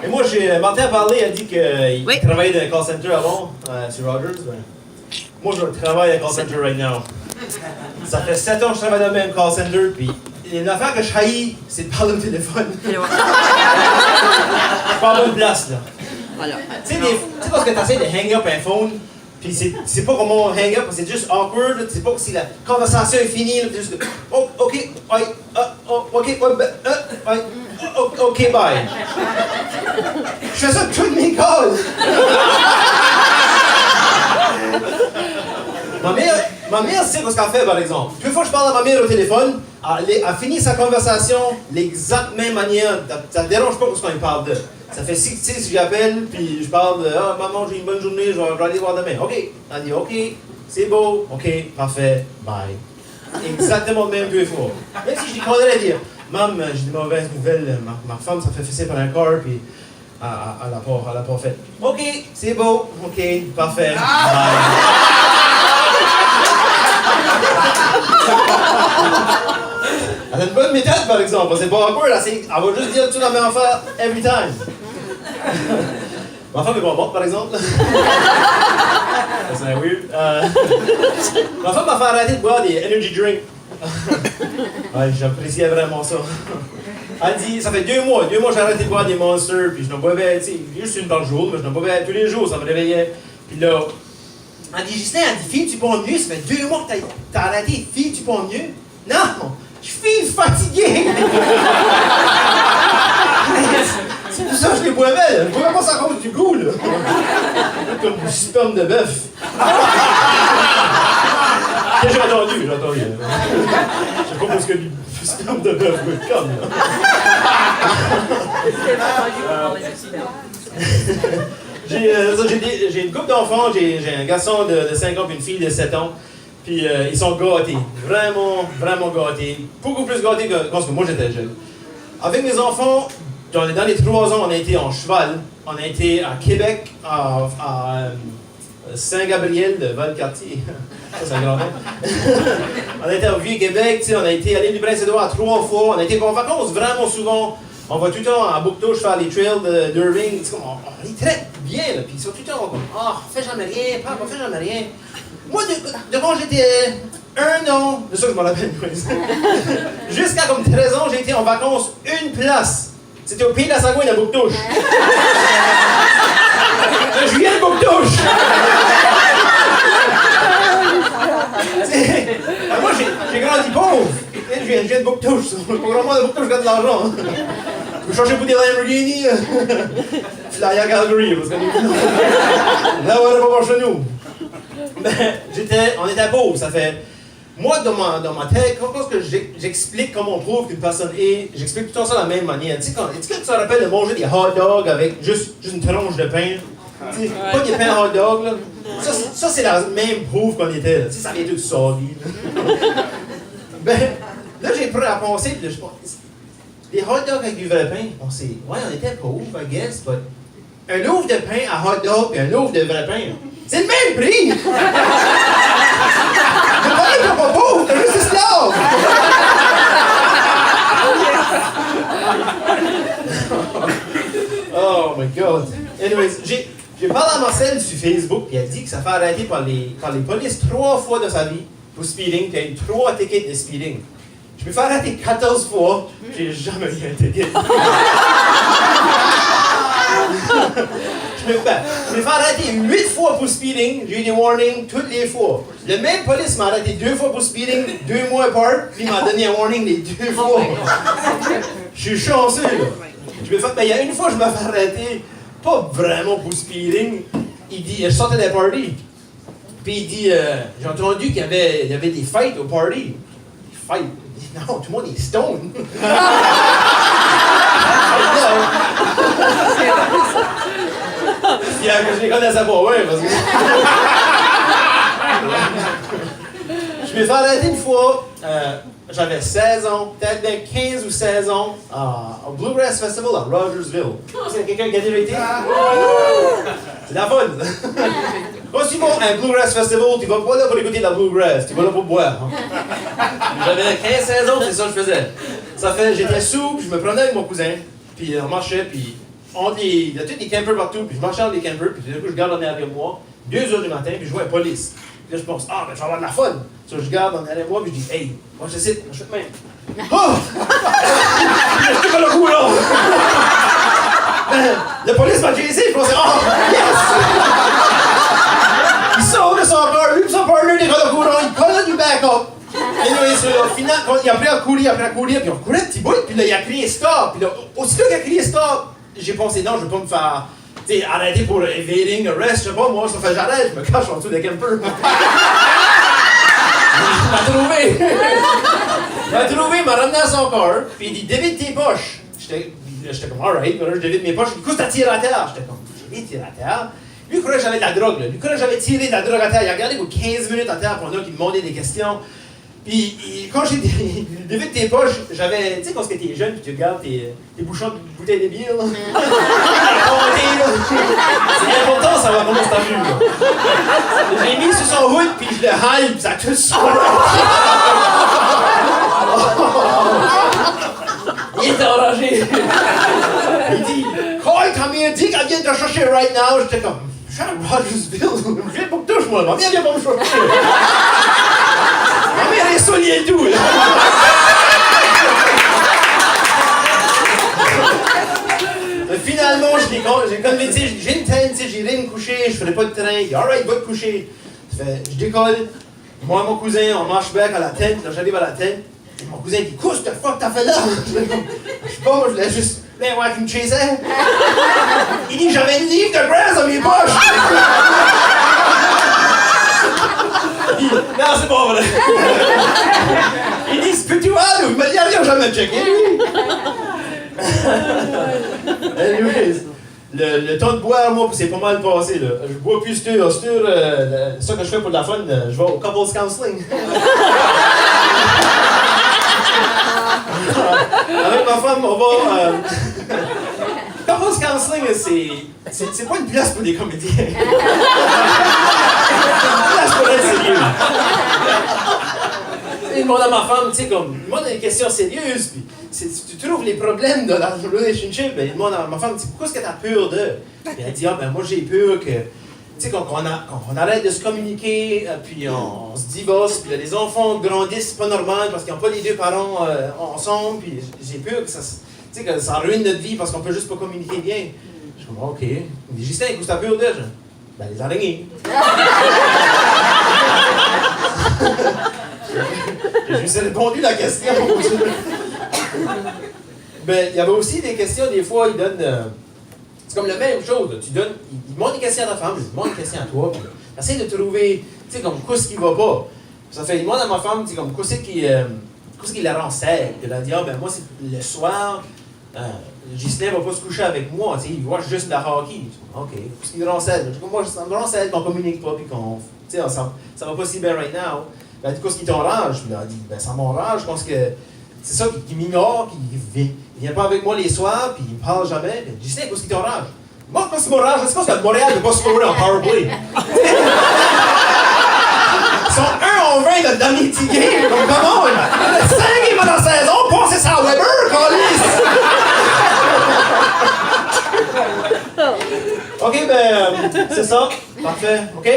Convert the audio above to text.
Et moi, Martin a parlé, il a dit qu'il travaillait dans un call center avant, sur Rogers. Ben, moi, je travaille à un call center right now. Ça fait 7 ans que je travaille dans le même call center, puis une affaire que je haïs, c'est de parler au téléphone. Je parle de place, là. Tu sais, parce que tu essaies de hang up un phone, puis c'est pas comment on hang up, c'est juste awkward, c'est pas que si la conversation est finie, c'est juste oh, ok, ouais, ok, bye. Je fais ça toutes mes calls. Ma mère sait ce qu'elle fait, par exemple. Une fois que je parle à ma mère au téléphone, elle finit sa conversation l'exacte même manière. Ça ne dérange pas parce qu'on parle de. Ça fait 6 si j'appelle, puis je parle de « Ah, maman, j'ai une bonne journée, je vais aller voir demain. » OK. Elle dit « OK, c'est beau. OK, parfait, bye. » Exactement le même 2 fois. Même si je lui connais à dire « Maman, j'ai des mauvaises nouvelles. Ma femme s'est fait fesser par un corps, puis elle n'a pas fait. » « OK, c'est beau. OK, parfait, bye. » Elle a une bonne méthode, par exemple. C'est pas awkward. Elle va juste dire tout la même affaire every time. Ma femme est pas morte, par exemple. Ça serait weird. Ma femme m'a fait arrêter de boire des energy drinks. Ouais, j'appréciais vraiment ça. Elle dit, ça fait 2 mois que j'ai arrêté de boire des Monsters, puis je n'en boivais, tu sais, juste une par jour, mais je n'en boivais tous les jours, ça me réveillait. Puis là, elle dit, Justin, elle dit, fille, tu bois mieux, ça fait 2 mois que t'as arrêté, fille, tu bois mieux. Non! Je suis fatigué! C'est pour ça que je les boivais, là. Je boivais pas ça à cause du goût, là. Comme du sperme de bœuf. J'ai entendu. Je sais pas parce que du sperme de bœuf goûte comme, là. J'ai une couple d'enfants, j'ai un garçon de 5 ans et une fille de 7 ans. Puis ils sont gâtés, vraiment gâtés. Beaucoup plus gâtés que quand moi j'étais jeune. Avec mes enfants, dans les 3 ans, on a été en cheval. On a été à Québec, à Saint-Gabriel de Valcartier. Ça, c'est un grand nom. On a été au Vieux-Québec, on a été à l'île du Prince-Édouard 3 fois. On a été en vacances vraiment souvent. On va tout le temps à Bouctouche faire les trails d'Irving. On les traite bien, là. Puis ils sont tout le temps comme « Ah, fais jamais rien, papa, fais jamais rien. » Moi, de quand j'étais 1 an, c'est ça que je m'en rappelle, jusqu'à comme 13 ans, j'ai été en vacances une place. C'était au pays de la Sagouine à Bouctouche. Je viens de Bouctouche! Moi, j'ai grandi pauvre. Je viens de Bouctouche. Pas vraiment de Bouctouche, je gagne de l'argent. Je peux changer pour des Lamborghini. Fly à Calgary, parce que là, on va pas chez nous. Ben, on était pauvres, ça fait. Moi, dans ma tête, quand j'explique comment on trouve qu'une personne est, j'explique tout le temps ça de la même manière. Tu sais, quand tu te rappelles de manger des hot dogs avec juste une tronche de pain, pas des pains hot dogs, là. Ça c'est la même preuve qu'on était, là. Tu sais, ça vient tout soggy. Ben, là, j'ai pris à penser, puis là, je pense, des hot dogs avec du vrai pain, on était pauvres, I guess, but un loaf de pain à hot dog et un loaf de vrai pain, c'est le même prix! Le pain, t'es pas pauvre, t'es juste esclave! Oh my god. Anyways, j'ai parlé à Marcel sur Facebook, puis elle dit que ça fait arrêter par les polices 3 fois de sa vie pour speeding, puis il y a eu 3 tickets de speeding. Je me fais arrêter 14 fois, j'ai jamais eu un ticket. Je me fais arrêter 8 fois pour speeding, j'ai eu des warnings toutes les fois. Le même police m'a arrêté 2 fois pour speeding, 2 mois apart, puis il m'a donné un warning les 2 fois. Je suis chanceux, là. Il y a une fois, je me fais arrêter, pas vraiment pour speeding. Il dit, je sortais des parties. Puis il dit, j'ai entendu qu'il y avait des fights au party. Des fights? Non, tout le monde est stone. Je les connaissais pas, ouais, parce que. Je me fais arrêter une fois, j'avais 16 ans, peut-être 15 ou 16 ans, au Bluegrass Festival à Rogersville. C'est quelqu'un qui a déjà été? C'est la fun! Quand tu vas à un Bluegrass Festival, tu vas pas là pour écouter la Bluegrass, tu vas là pour boire. J'avais 15-16 ans, c'est ça que je faisais. J'étais sous, puis je me prenais avec mon cousin. puis on marchait, puis il y a tous des campers partout, puis je marchais dans les campers, puis du coup, je garde en arrière de moi, 2h du matin, puis je vois la police. Puis là, je pense, ben, je vais avoir de la fun. So, je garde en arrière de moi, puis je dis, hey, moi, je sais, je fais de même. Oh! Je pas le coup, là! La police m'a chasé, je pensais, oh, yes! Il sort de son car, lui, son partner, il colle le courant, il colle du backup. Anyway, au final, il a appris à courir, puis on courait un petit bout, puis là, il a crié stop. Puis là, aussitôt qu'il a crié stop, j'ai pensé, non, je vais pas me faire arrêter pour evading arrest, je sais pas, moi, ça fait j'arrête, je me cache en dessous des campers. Il m'a trouvé, il m'a ramené à son corps, puis il dit, dévide tes poches. J'étais comme, alright, je dévide mes poches, il dit, qu'est-ce que t'as tiré à terre? J'étais comme, j'ai tiré à terre. Lui, il croyait que j'avais de la drogue, là. Lui, il croyait que j'avais tiré de la drogue à terre. Il a regardé pour 15 minutes à terre pour un gars qui me demandait des questions. Puis, quand j'ai dévide tes poches, j'avais, tu sais, quand t'es jeune, puis tu regardes tes bouchons de bouteilles de bière, là. C'est important, ça va comment c'est vu, là. J'ai mis sur son hood, puis je le hype, ça tout sur Il était enragé. Il dit, Cole, come here, dis qu'elle vient te chercher right now. J'étais comme, je suis à Rogersville, je viens pour que touche, moi. Ma mère vient pas me chercher. Ma mère est soignée et tout, là. Finalement, j'ai convaincu, j'ai une tente, j'irai me coucher, je ferai pas de train. Il dit, alright, va te coucher. Je décolle, moi et mon cousin, on marche back à la tente, là j'arrive à la tente. Mon cousin dit, qu'est-ce que fuck t'as fait là? Je sais pas, moi je voulais juste, ben ouais, qui me chassait. Il dit, j'avais une livre de grass dans mes poches. Il dit, non, c'est pas vrai. Il dit, c'est plus tout mal, il m'a dit, rien, jamais checké. Anyways, le temps de boire, moi, c'est pas mal passé, là. Je bois plus ça que je fais pour de la fun, je vais au couples counseling. Avec ma femme, on va. Couples counseling, c'est pas une place pour des comédiens. C'est une place pour être sérieux. Il demande à ma femme, tu sais, comme, il demande des questions sérieuses, puis tu trouves les problèmes de la relationship, ben, il demande à ma femme, pourquoi est-ce que t'as peur de? Puis elle dit, ben moi j'ai peur que, tu sais, quand on arrête de se communiquer, puis on se divorce, puis là, les enfants grandissent pas normal parce qu'ils n'ont pas les deux parents ensemble, puis j'ai peur que ça, tu sais, que ça ruine notre vie parce qu'on peut juste pas communiquer bien. Je suis comme, ok. Il dit, Justin, qu'est-ce que t'as peur de? Ben, les araignées. Je lui ai répondu la question. Ben, il y avait aussi des questions, des fois, il donne. C'est comme la même chose. Il demande des questions à ta femme, il demande des questions à toi, puis essaie de trouver, tu sais, comme, qu'est-ce qui va pas. Ça fait, il demande à ma femme, tu sais, comme, qu'est-ce qui la rend sèche. Elle a dit, ben, moi, c'est le soir, Ghislain va pas se coucher avec moi, tu sais, il voit juste la hockey. Ok, qu'est-ce qui le rend sèche? Moi, ça me rend sèche qu'on communique pas, puis qu'on. Tu sais, ça va pas si bien right now. Ben, du coup, ce qui t'enrage, puis elle a dit, ben, ça m'enrage, je pense que c'est ça qui m'ignore, il vient pas avec moi les soirs, puis il me parle jamais. Puis, je dis, qu'est-ce qui t'enrage? Moi, qu'est-ce qui m'enrage? C'est parce que Montréal ne peut pas scorer en powerplay. Ils sont 1-20 dans le dernier petit game, comme comment? 5 games dans la saison, passez ça à Weber, câlisse! Ok, ben, c'est ça. Parfait, ok?